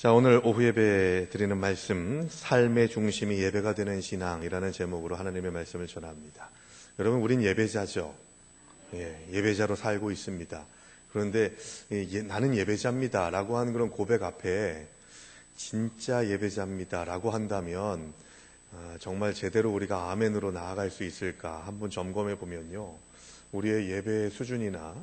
자, 오늘 오후 예배 드리는 말씀, 삶의 중심이 예배가 되는 신앙이라는 제목으로 하나님의 말씀을 전합니다. 여러분, 우린 예배자죠. 예배자로 살고 있습니다. 그런데 나는 예배자입니다 라고 하는 그런 고백 앞에 진짜 예배자입니다 라고 한다면 정말 제대로 우리가 아멘으로 나아갈 수 있을까 한번 점검해 보면요, 우리의 예배의 수준이나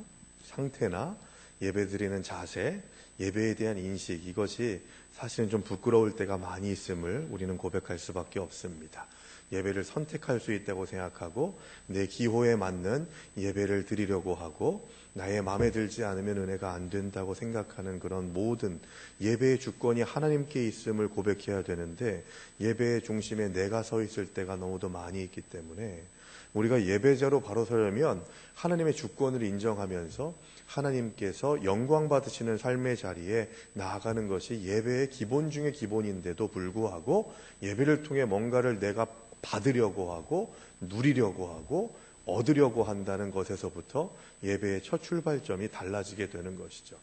상태나 예배 드리는 자세, 예배에 대한 인식, 이것이 사실은 좀 부끄러울 때가 많이 있음을 우리는 고백할 수밖에 없습니다. 예배를 선택할 수 있다고 생각하고 내 기호에 맞는 예배를 드리려고 하고 나의 마음에 들지 않으면 은혜가 안 된다고 생각하는 그런 모든 예배의 주권이 하나님께 있음을 고백해야 되는데, 예배의 중심에 내가 서 있을 때가 너무도 많이 있기 때문에 우리가 예배자로 바로 서려면 하나님의 주권을 인정하면서 하나님께서 영광 받으시는 삶의 자리에 나아가는 것이 예배의 기본 중의 기본인데도 불구하고 예배를 통해 뭔가를 내가 받으려고 하고 누리려고 하고 얻으려고 한다는 것에서부터 예배의 첫 출발점이 달라지게 되는 것이죠.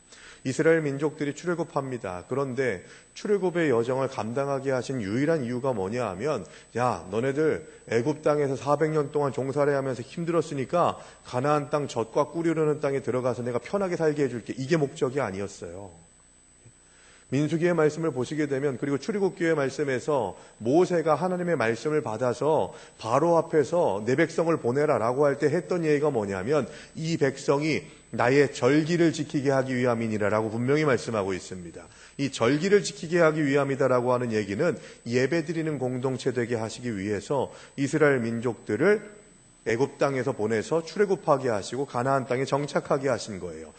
이스라엘 민족들이 출애굽합니다. 그런데 출애굽의 여정을 감당하게 하신 유일한 이유가 뭐냐 하면, 야, 너네들 애굽 땅에서 400년 동안 종살이 하면서 힘들었으니까 가나안 땅 젖과 꿀이 흐르는 땅에 들어가서 내가 편하게 살게 해줄게. 이게 목적이 아니었어요. 민수기의 말씀을 보시게 되면, 그리고 출애굽기의 말씀에서 모세가 하나님의 말씀을 받아서 바로 앞에서 내 백성을 보내라 라고 할 때 했던 얘기가 뭐냐면, 이 백성이 나의 절기를 지키게 하기 위함이니라 라고 분명히 말씀하고 있습니다. 이 절기를 지키게 하기 위함이다라고 하는 얘기는 예배 드리는 공동체 되게 하시기 위해서 이스라엘 민족들을 애굽 땅에서 보내서 출애굽하게 하시고 가나안 땅에 정착하게 하신 거예요.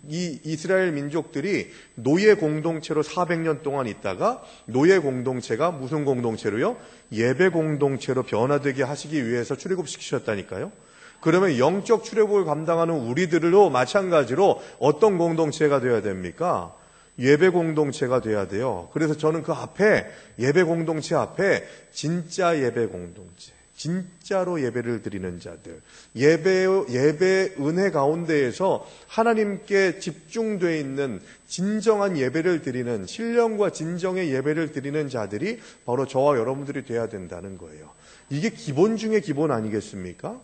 이 이스라엘 민족들이 노예 공동체로 400년 동안 있다가 노예 공동체가 무슨 공동체로요? 예배 공동체로 변화되게 하시기 위해서 출애굽시키셨다니까요. 그러면 영적 출애굽을 감당하는 우리들도 마찬가지로 어떤 공동체가 되어야 됩니까? 예배 공동체가 돼야 돼요. 그래서 저는 그 앞에, 예배 공동체 앞에 진짜 예배 공동체, 진짜로 예배를 드리는 자들, 예배 은혜 가운데에서 하나님께 집중되어 있는 진정한 예배를 드리는, 신령과 진정의 예배를 드리는 자들이 바로 저와 여러분들이 돼야 된다는 거예요. 이게 기본 중의 기본 아니겠습니까?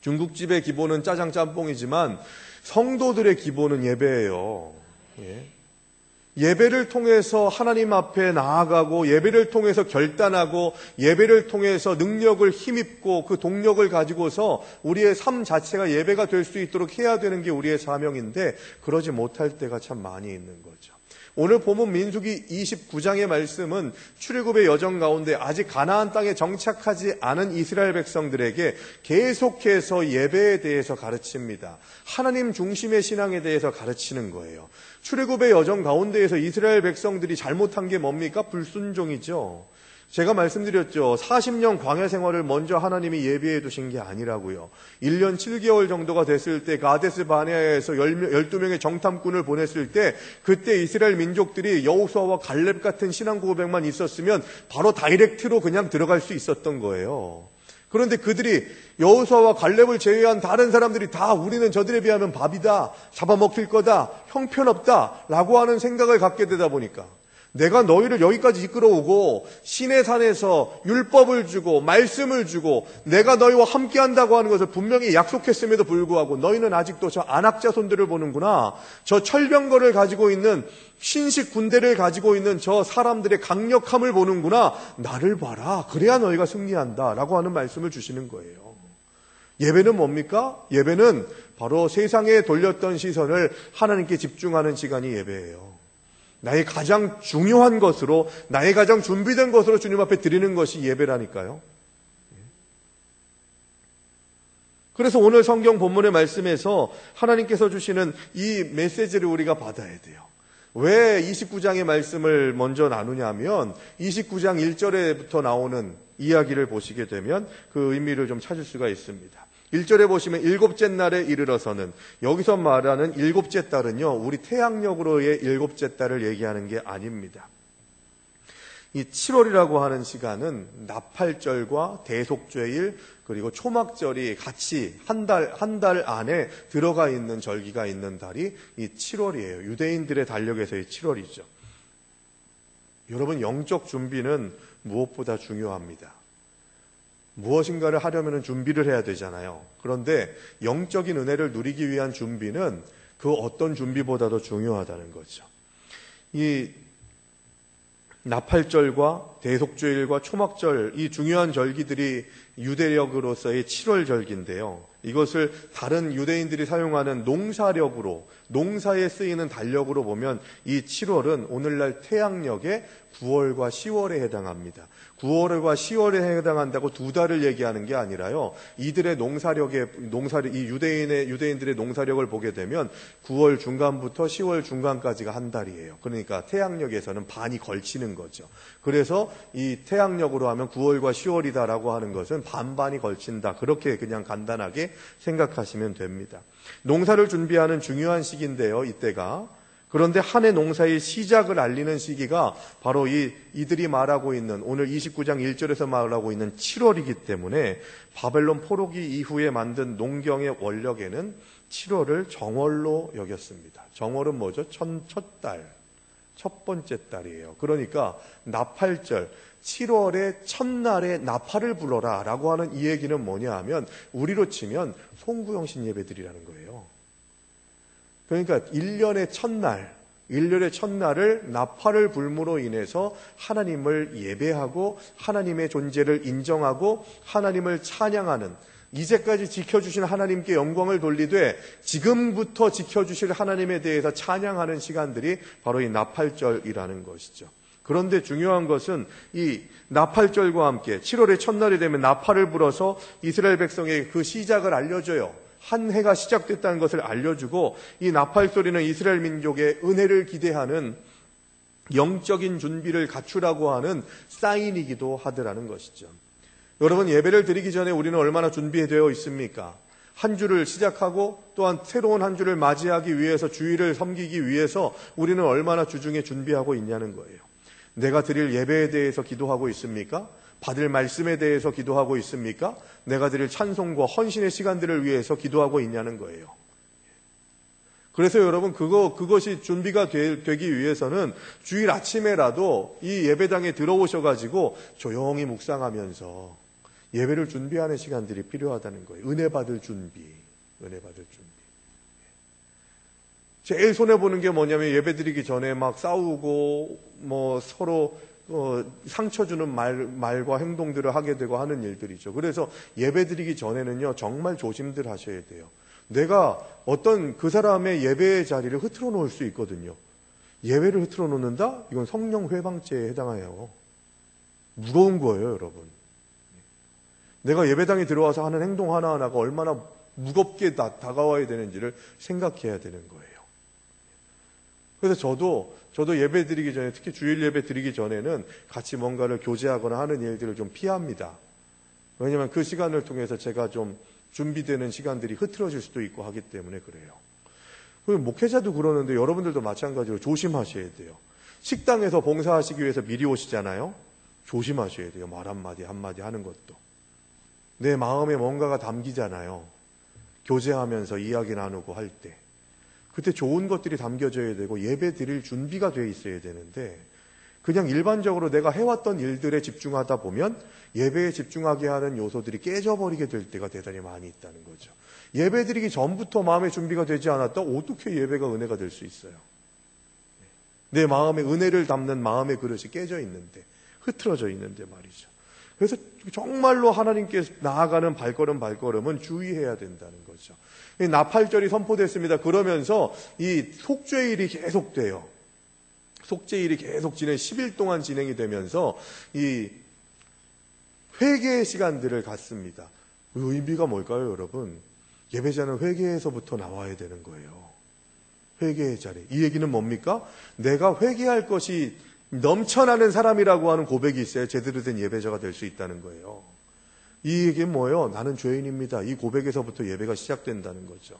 중국집의 기본은 짜장 짬뽕이지만 성도들의 기본은 예배예요. 예배를 통해서 하나님 앞에 나아가고, 예배를 통해서 결단하고, 예배를 통해서 능력을 힘입고 그 동력을 가지고서 우리의 삶 자체가 예배가 될 수 있도록 해야 되는 게 우리의 사명인데, 그러지 못할 때가 참 많이 있는 거죠. 오늘 본문 민수기 29장의 말씀은 출애굽의 여정 가운데 아직 가나안 땅에 정착하지 않은 이스라엘 백성들에게 계속해서 예배에 대해서 가르칩니다. 하나님 중심의 신앙에 대해서 가르치는 거예요. 출애굽의 여정 가운데에서 이스라엘 백성들이 잘못한 게 뭡니까? 불순종이죠. 제가 말씀드렸죠. 40년 광야 생활을 먼저 하나님이 예비해 두신 게 아니라고요. 1년 7개월 정도가 됐을 때 가데스 바네아에서 12명의 정탐꾼을 보냈을 때, 그때 이스라엘 민족들이 여호수아와 갈렙 같은 신앙 고백만 있었으면 바로 다이렉트로 그냥 들어갈 수 있었던 거예요. 그런데 그들이 여호수아와 갈렙을 제외한 다른 사람들이 다 우리는 저들에 비하면 밥이다, 잡아먹힐 거다, 형편없다 라고 하는 생각을 갖게 되다 보니까, 내가 너희를 여기까지 이끌어오고 시내산에서 율법을 주고 말씀을 주고 내가 너희와 함께한다고 하는 것을 분명히 약속했음에도 불구하고 너희는 아직도 저 안악자손들을 보는구나, 저 철병거를 가지고 있는 신식 군대를 가지고 있는 저 사람들의 강력함을 보는구나, 나를 봐라, 그래야 너희가 승리한다 라고 하는 말씀을 주시는 거예요. 예배는 뭡니까? 예배는 바로 세상에 돌렸던 시선을 하나님께 집중하는 시간이 예배예요. 나의 가장 중요한 것으로, 나의 가장 준비된 것으로 주님 앞에 드리는 것이 예배라니까요. 그래서 오늘 성경 본문의 말씀에서 하나님께서 주시는 이 메시지를 우리가 받아야 돼요. 왜 29장의 말씀을 먼저 나누냐면 29장 1절에부터 나오는 이야기를 보시게 되면 그 의미를 좀 찾을 수가 있습니다. 1절에 보시면 일곱째 날에 이르러서는, 여기서 말하는 일곱째 달은요, 우리 태양력으로의 일곱째 달을 얘기하는 게 아닙니다. 이 7월이라고 하는 시간은 나팔절과 대속죄일 그리고 초막절이 같이 한 달 안에 들어가 있는 절기가 있는 달이 이 7월이에요. 유대인들의 달력에서의 7월이죠. 여러분, 영적 준비는 무엇보다 중요합니다. 무엇인가를 하려면 준비를 해야 되잖아요. 그런데 영적인 은혜를 누리기 위한 준비는 그 어떤 준비보다도 중요하다는 거죠. 이 나팔절과 대속죄일과 초막절, 이 중요한 절기들이 유대력으로서의 7월 절기인데요. 이것을 다른 유대인들이 사용하는 농사력으로, 농사에 쓰이는 달력으로 보면 이 7월은 오늘날 태양력의 9월과 10월에 해당합니다. 9월과 10월에 해당한다고 두 달을 얘기하는 게 아니라요. 이들의 이 유대인들의 농사력을 보게 되면 9월 중간부터 10월 중간까지가 한 달이에요. 그러니까 태양력에서는 반이 걸치는 거죠. 그래서 이 태양력으로 하면 9월과 10월이다라고 하는 것은 반반이 걸친다. 그렇게 그냥 간단하게 생각하시면 됩니다. 농사를 준비하는 중요한 시기인데요, 이때가. 그런데 한 해 농사의 시작을 알리는 시기가 바로 이들이 말하고 있는 오늘 29장 1절에서 말하고 있는 7월이기 때문에 바벨론 포로기 이후에 만든 농경의 원력에는 7월을 정월로 여겼습니다. 정월은 뭐죠? 첫 달, 첫 번째 달이에요. 그러니까 나팔절, 7월의 첫날에 나팔을 불러라 라고 하는 이 얘기는 뭐냐 하면 우리로 치면 송구영신 예배드리라는 거예요. 그러니까 1년의 첫날을 나팔을 불므로 인해서 하나님을 예배하고 하나님의 존재를 인정하고 하나님을 찬양하는, 이제까지 지켜주신 하나님께 영광을 돌리되 지금부터 지켜주실 하나님에 대해서 찬양하는 시간들이 바로 이 나팔절이라는 것이죠. 그런데 중요한 것은 이 나팔절과 함께 7월의 첫날이 되면 나팔을 불어서 이스라엘 백성에게 그 시작을 알려줘요. 한 해가 시작됐다는 것을 알려주고 이 나팔 소리는 이스라엘 민족의 은혜를 기대하는 영적인 준비를 갖추라고 하는 사인이기도 하더라는 것이죠. 여러분, 예배를 드리기 전에 우리는 얼마나 준비되어 있습니까? 한 주를 시작하고 또한 새로운 한 주를 맞이하기 위해서, 주일을 섬기기 위해서 우리는 얼마나 주중에 준비하고 있냐는 거예요. 내가 드릴 예배에 대해서 기도하고 있습니까? 받을 말씀에 대해서 기도하고 있습니까? 내가 드릴 찬송과 헌신의 시간들을 위해서 기도하고 있냐는 거예요. 그래서 여러분, 그것이 준비가 되기 위해서는 주일 아침에라도 이 예배당에 들어오셔가지고 조용히 묵상하면서 예배를 준비하는 시간들이 필요하다는 거예요. 은혜 받을 준비. 제일 손해보는 게 뭐냐면 예배드리기 전에 막 싸우고 서로 상처 주는 말과 행동들을 하게 되고 하는 일들이죠. 그래서 예배드리기 전에는요, 정말 조심들 하셔야 돼요. 내가 어떤 그 사람의 예배의 자리를 흐트러 놓을 수 있거든요. 예배를 흐트러 놓는다? 이건 성령 회방죄에 해당해요. 무거운 거예요, 여러분. 내가 예배당에 들어와서 하는 행동 하나하나가 얼마나 무겁게 다가와야 되는지를 생각해야 되는 거예요. 그래서 저도 예배 드리기 전에, 특히 주일 예배 드리기 전에는 같이 뭔가를 교제하거나 하는 일들을 좀 피합니다. 왜냐하면 그 시간을 통해서 제가 좀 준비되는 시간들이 흐트러질 수도 있고 하기 때문에 그래요. 목회자도 그러는데 여러분들도 마찬가지로 조심하셔야 돼요. 식당에서 봉사하시기 위해서 미리 오시잖아요. 조심하셔야 돼요. 말 한마디 하는 것도. 내 마음에 뭔가가 담기잖아요. 교제하면서 이야기 나누고 할 때. 그때 좋은 것들이 담겨져야 되고 예배 드릴 준비가 돼 있어야 되는데 그냥 일반적으로 내가 해왔던 일들에 집중하다 보면 예배에 집중하게 하는 요소들이 깨져버리게 될 때가 대단히 많이 있다는 거죠. 예배 드리기 전부터 마음의 준비가 되지 않았다? 어떻게 예배가 은혜가 될 수 있어요? 내 마음에 은혜를 담는 마음의 그릇이 깨져 있는데, 흐트러져 있는데 말이죠. 그래서 정말로 하나님께 나아가는 발걸음은 주의해야 된다는 거죠. 나팔절이 선포됐습니다. 그러면서 이 속죄일이 계속돼요. 속죄일이 계속 10일 동안 진행이 되면서 이 회개의 시간들을 갖습니다. 의미가 뭘까요, 여러분? 예배자는 회개에서부터 나와야 되는 거예요. 회개의 자리. 이 얘기는 뭡니까? 내가 회개할 것이 넘쳐나는 사람이라고 하는 고백이 있어야 제대로 된 예배자가 될 수 있다는 거예요. 이 얘기는 뭐예요? 나는 죄인입니다. 이 고백에서부터 예배가 시작된다는 거죠.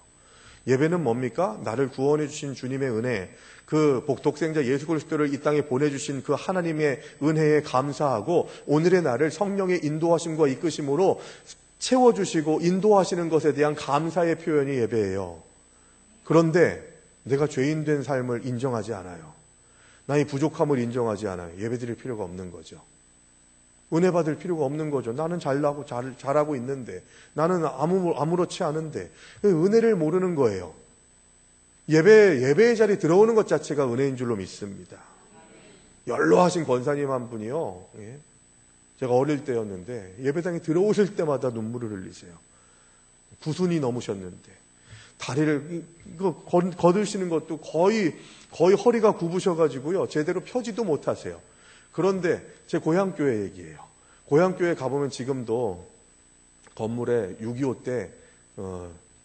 예배는 뭡니까? 나를 구원해 주신 주님의 은혜, 그 독생자 예수 그리스도를 이 땅에 보내주신 그 하나님의 은혜에 감사하고 오늘의 나를 성령의 인도하심과 이끄심으로 채워주시고 인도하시는 것에 대한 감사의 표현이 예배예요. 그런데 내가 죄인 된 삶을 인정하지 않아요. 나의 부족함을 인정하지 않아요. 예배 드릴 필요가 없는 거죠. 은혜 받을 필요가 없는 거죠. 나는 잘하고 있는데, 나는 아무렇지 않은데, 은혜를 모르는 거예요. 예배의 자리에 들어오는 것 자체가 은혜인 줄로 믿습니다. 연로하신 권사님 한 분이요. 제가 어릴 때였는데 예배당에 들어오실 때마다 눈물을 흘리세요. 90이 넘으셨는데 다리를 거드시는 것도 거의 허리가 굽으셔가지고요. 제대로 펴지도 못하세요. 그런데 제 고향교회 얘기예요. 고향교회 가보면 지금도 건물에 6.25 때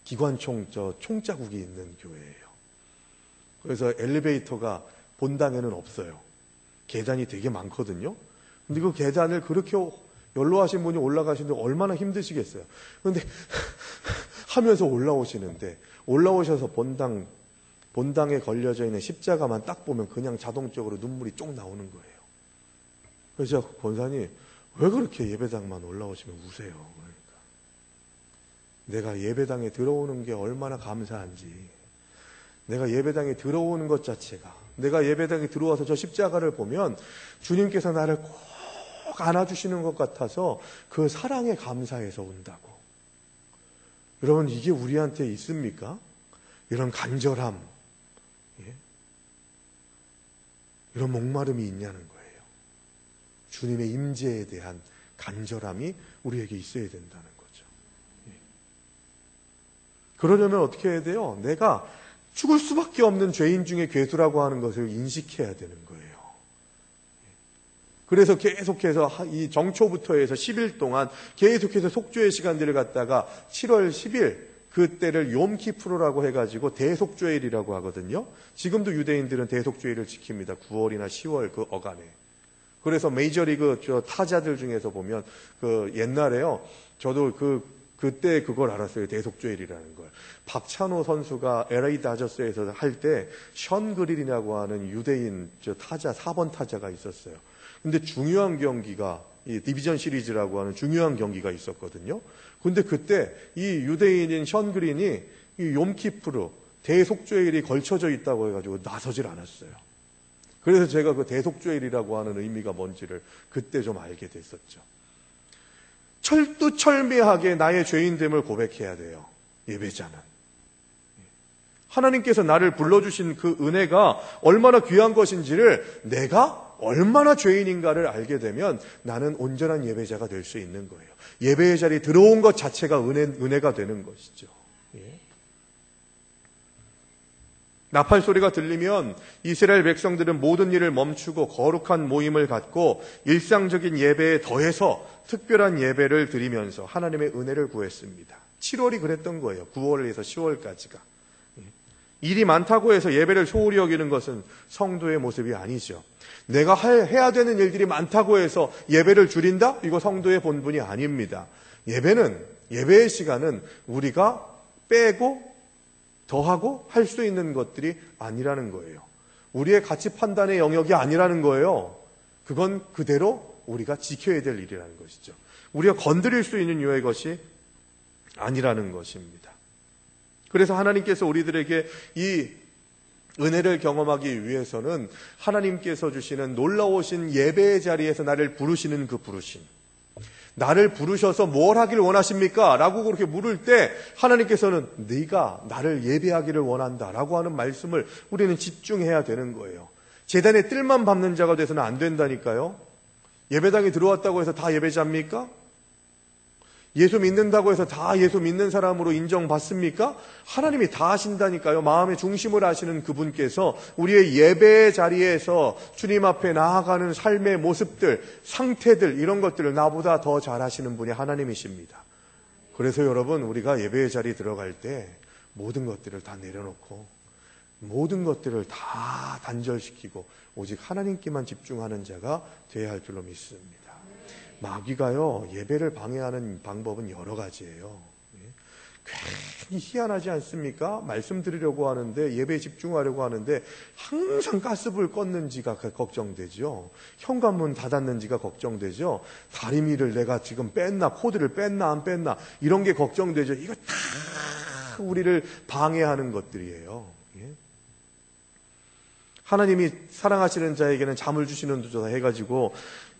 기관총 총자국이 있는 교회예요. 그래서 엘리베이터가 본당에는 없어요. 계단이 되게 많거든요. 근데 그 계단을 그렇게 연로하신 분이 올라가시는데 얼마나 힘드시겠어요. 그런데 하면서 올라오시는데 올라오셔서 본당에 걸려져 있는 십자가만 딱 보면 그냥 자동적으로 눈물이 쪽 나오는 거예요. 그래서 제가 권사님 왜 그렇게 예배당만 올라오시면 우세요? 그러니까 내가 예배당에 들어오는 게 얼마나 감사한지, 내가 예배당에 들어오는 것 자체가, 내가 예배당에 들어와서 저 십자가를 보면 주님께서 나를 꼭 안아주시는 것 같아서 그 사랑에 감사해서 온다고. 여러분, 이게 우리한테 있습니까? 이런 간절함, 이런 목마름이 있냐는 거예요. 주님의 임재에 대한 간절함이 우리에게 있어야 된다는 거죠. 그러려면 어떻게 해야 돼요? 내가 죽을 수밖에 없는 죄인 중에 괴수라고 하는 것을 인식해야 되는 거예요. 그래서 계속해서 이 정초부터 해서 10일 동안 계속해서 속죄의 시간들을 갖다가 7월 10일 그때를 욤키프르라고 해가지고 대속죄일이라고 하거든요. 지금도 유대인들은 대속죄일을 지킵니다. 9월이나 10월 그 어간에. 그래서 메이저리그 타자들 중에서 보면 그 옛날에요. 저도 그때 그걸 알았어요. 대속죄일이라는 걸. 박찬호 선수가 LA 다저스에서 할 때 션 그릴이라고 하는 유대인 타자 4번 타자가 있었어요. 근데 중요한 경기가 이 디비전 시리즈라고 하는 중요한 경기가 있었거든요. 근데 그때 이 유대인인 션 그린이 이 욤키프르 대속죄일이 걸쳐져 있다고 해가지고 나서질 않았어요. 그래서 제가 그 대속죄일이라고 하는 의미가 뭔지를 그때 좀 알게 됐었죠. 철두철미하게 나의 죄인됨을 고백해야 돼요. 예배자는. 하나님께서 나를 불러주신 그 은혜가 얼마나 귀한 것인지를 내가 얼마나 죄인인가를 알게 되면 나는 온전한 예배자가 될 수 있는 거예요. 예배의 자리에 들어온 것 자체가 은혜가 되는 것이죠. 나팔 소리가 들리면 이스라엘 백성들은 모든 일을 멈추고 거룩한 모임을 갖고 일상적인 예배에 더해서 특별한 예배를 드리면서 하나님의 은혜를 구했습니다. 7월이 그랬던 거예요. 9월에서 10월까지가. 일이 많다고 해서 예배를 소홀히 여기는 것은 성도의 모습이 아니죠. 내가 해야 되는 일들이 많다고 해서 예배를 줄인다? 이거 성도의 본분이 아닙니다. 예배의 시간은 우리가 빼고 더하고 할 수 있는 것들이 아니라는 거예요. 우리의 가치 판단의 영역이 아니라는 거예요. 그건 그대로 우리가 지켜야 될 일이라는 것이죠. 우리가 건드릴 수 있는 유의 것이 아니라는 것입니다. 그래서 하나님께서 우리들에게 이 은혜를 경험하기 위해서는 하나님께서 주시는 놀라우신 예배의 자리에서 나를 부르시는 그 부르심, 나를 부르셔서 뭘 하길 원하십니까? 라고 그렇게 물을 때 하나님께서는 네가 나를 예배하기를 원한다 라고 하는 말씀을 우리는 집중해야 되는 거예요. 제단에 뜰만 밟는 자가 돼서는 안 된다니까요. 예배당에 들어왔다고 해서 다 예배자입니까? 예수 믿는다고 해서 다 예수 믿는 사람으로 인정받습니까? 하나님이 다 하신다니까요. 마음의 중심을 아시는 그분께서 우리의 예배의 자리에서 주님 앞에 나아가는 삶의 모습들, 상태들, 이런 것들을 나보다 더 잘하시는 분이 하나님이십니다. 그래서 여러분, 우리가 예배의 자리에 들어갈 때 모든 것들을 다 내려놓고 모든 것들을 다 단절시키고 오직 하나님께만 집중하는 자가 되어야 할 줄로 믿습니다. 마귀가요, 예배를 방해하는 방법은 여러 가지예요. 괜히 희한하지 않습니까? 말씀드리려고 하는데, 예배에 집중하려고 하는데 항상 가스불 껐는지가 걱정되죠. 현관문 닫았는지가 걱정되죠. 다리미를 내가 지금 뺐나, 코드를 뺐나 안 뺐나, 이런 게 걱정되죠. 이거 다 우리를 방해하는 것들이에요. 예? 하나님이 사랑하시는 자에게는 잠을 주시는 도다 해가지고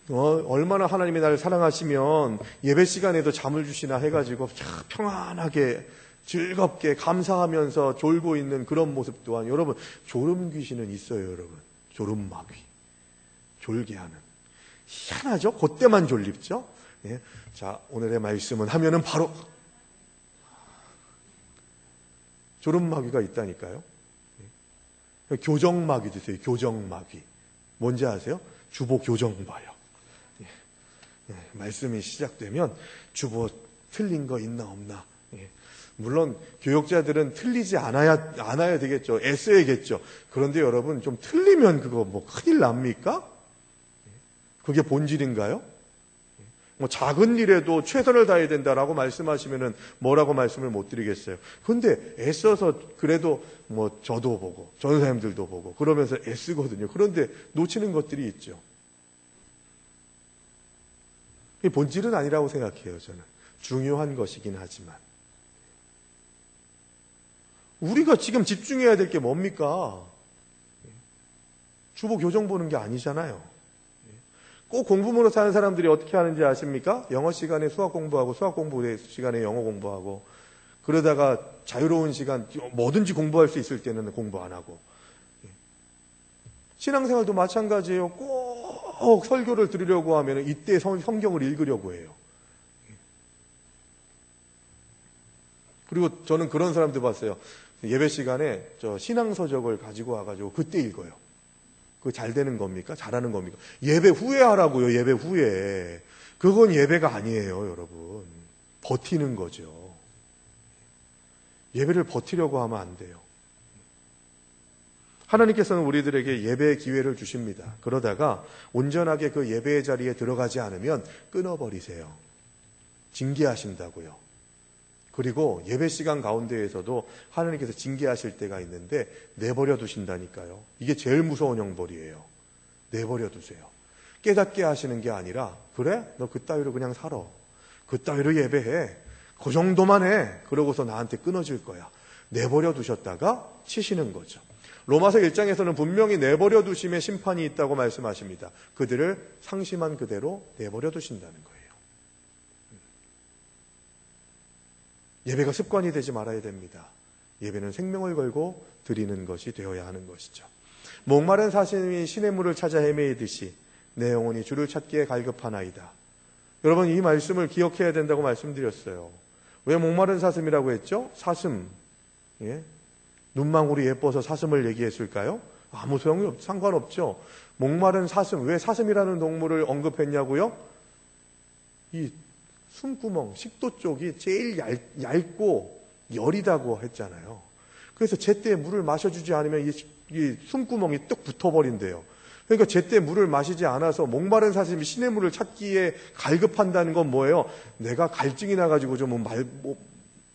얼마나 하나님이 나를 사랑하시면 예배 시간에도 잠을 주시나 해가지고 평안하게 즐겁게 감사하면서 졸고 있는 그런 모습 또한, 여러분, 졸음 귀신은 있어요. 여러분, 졸음 마귀, 졸게 하는. 희한하죠? 그때만 졸립죠. 예? 자, 오늘의 말씀은 하면은 바로 졸음 마귀가 있다니까요. 예? 교정 마귀도 있어요. 교정 마귀. 뭔지 아세요? 주보 교정 봐요. 말씀이 시작되면 주보 틀린 거 있나 없나. 물론 교역자들은 틀리지 않아야 되겠죠. 애써야겠죠. 그런데 여러분, 좀 틀리면 그거 뭐 큰일 납니까? 그게 본질인가요? 뭐 작은 일에도 최선을 다해야 된다라고 말씀하시면은 뭐라고 말씀을 못 드리겠어요. 그런데 애써서 그래도 뭐 저도 보고 전사님들도 보고 그러면서 애쓰거든요. 그런데 놓치는 것들이 있죠. 이게 본질은 아니라고 생각해요. 저는 중요한 것이긴 하지만 우리가 지금 집중해야 될 게 뭡니까? 주보 교정 보는 게 아니잖아요. 꼭 공부문으로 사는 사람들이 어떻게 하는지 아십니까? 영어 시간에 수학 공부하고 수학 공부 시간에 영어 공부하고 그러다가 자유로운 시간 뭐든지 공부할 수 있을 때는 공부 안 하고. 신앙생활도 마찬가지예요. 꼭 설교를 들으려고 하면 이때 성경을 읽으려고 해요. 그리고 저는 그런 사람들 봤어요. 예배 시간에 신앙서적을 가지고 와가지고 그때 읽어요. 그거 잘 되는 겁니까? 잘하는 겁니까? 예배 후에 하라고요. 예배 후에. 그건 예배가 아니에요, 여러분. 버티는 거죠. 예배를 버티려고 하면 안 돼요. 하나님께서는 우리들에게 예배의 기회를 주십니다. 그러다가 온전하게 그 예배의 자리에 들어가지 않으면 끊어버리세요. 징계하신다고요. 그리고 예배 시간 가운데에서도 하나님께서 징계하실 때가 있는데 내버려 두신다니까요. 이게 제일 무서운 형벌이에요. 내버려 두세요. 깨닫게 하시는 게 아니라 그래? 너 그따위로 그냥 살아. 그따위로 예배해. 그 정도만 해. 그러고서 나한테 끊어질 거야. 내버려 두셨다가 치시는 거죠. 로마서 1장에서는 분명히 내버려 두심의 심판이 있다고 말씀하십니다. 그들을 상심한 그대로 내버려 두신다는 거예요. 예배가 습관이 되지 말아야 됩니다. 예배는 생명을 걸고 드리는 것이 되어야 하는 것이죠. 목마른 사슴이 시냇물을 찾아 헤매이듯이 내 영혼이 주를 찾기에 갈급하나이다. 여러분, 이 말씀을 기억해야 된다고 말씀드렸어요. 왜 목마른 사슴이라고 했죠? 사슴. 예? 눈망울이 예뻐서 사슴을 얘기했을까요? 아무 상관없죠. 목마른 사슴. 왜 사슴이라는 동물을 언급했냐고요? 이 숨구멍, 식도 쪽이 제일 얇고 여리다고 했잖아요. 그래서 제때 물을 마셔주지 않으면 이 숨구멍이 뚝 붙어버린대요. 그러니까 제때 물을 마시지 않아서 목마른 사슴이 시냇물을 찾기에 갈급한다는 건 뭐예요? 내가 갈증이 나가지고 좀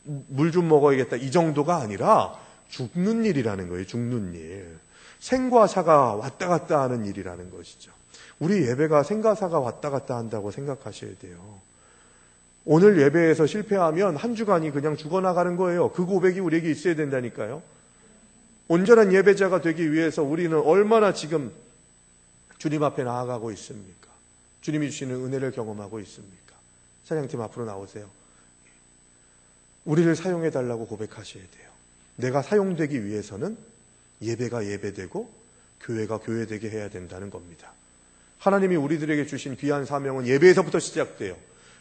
물 좀 먹어야겠다, 이 정도가 아니라 죽는 일이라는 거예요. 죽는 일. 생과 사가 왔다 갔다 하는 일이라는 것이죠. 우리 예배가 생과 사가 왔다 갔다 한다고 생각하셔야 돼요. 오늘 예배에서 실패하면 한 주간이 그냥 죽어나가는 거예요. 그 고백이 우리에게 있어야 된다니까요. 온전한 예배자가 되기 위해서 우리는 얼마나 지금 주님 앞에 나아가고 있습니까? 주님이 주시는 은혜를 경험하고 있습니까? 찬양팀 앞으로 나오세요. 우리를 사용해달라고 고백하셔야 돼요. 내가 사용되기 위해서는 예배가 예배되고 교회가 교회되게 해야 된다는 겁니다. 하나님이 우리들에게 주신 귀한 사명은 예배에서부터 시작돼요.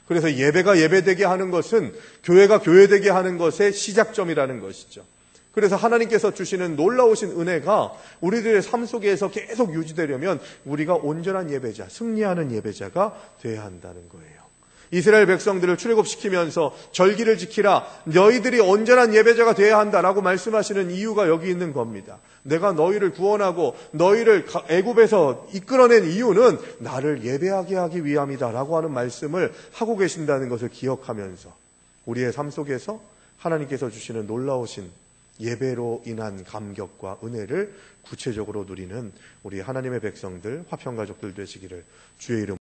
그래서 예배가 예배되게 하는 것은 교회가 교회되게 하는 것의 시작점이라는 것이죠. 그래서 하나님께서 주시는 놀라우신 은혜가 우리들의 삶 속에서 계속 유지되려면 우리가 온전한 예배자, 승리하는 예배자가 되어야 한다는 거예요. 이스라엘 백성들을 출애굽시키면서 절기를 지키라, 너희들이 온전한 예배자가 되어야 한다라고 말씀하시는 이유가 여기 있는 겁니다. 내가 너희를 구원하고 너희를 애굽에서 이끌어낸 이유는 나를 예배하게 하기 위함이다라고 하는 말씀을 하고 계신다는 것을 기억하면서 우리의 삶 속에서 하나님께서 주시는 놀라우신 예배로 인한 감격과 은혜를 구체적으로 누리는 우리 하나님의 백성들, 화평가족들 되시기를 주의 이름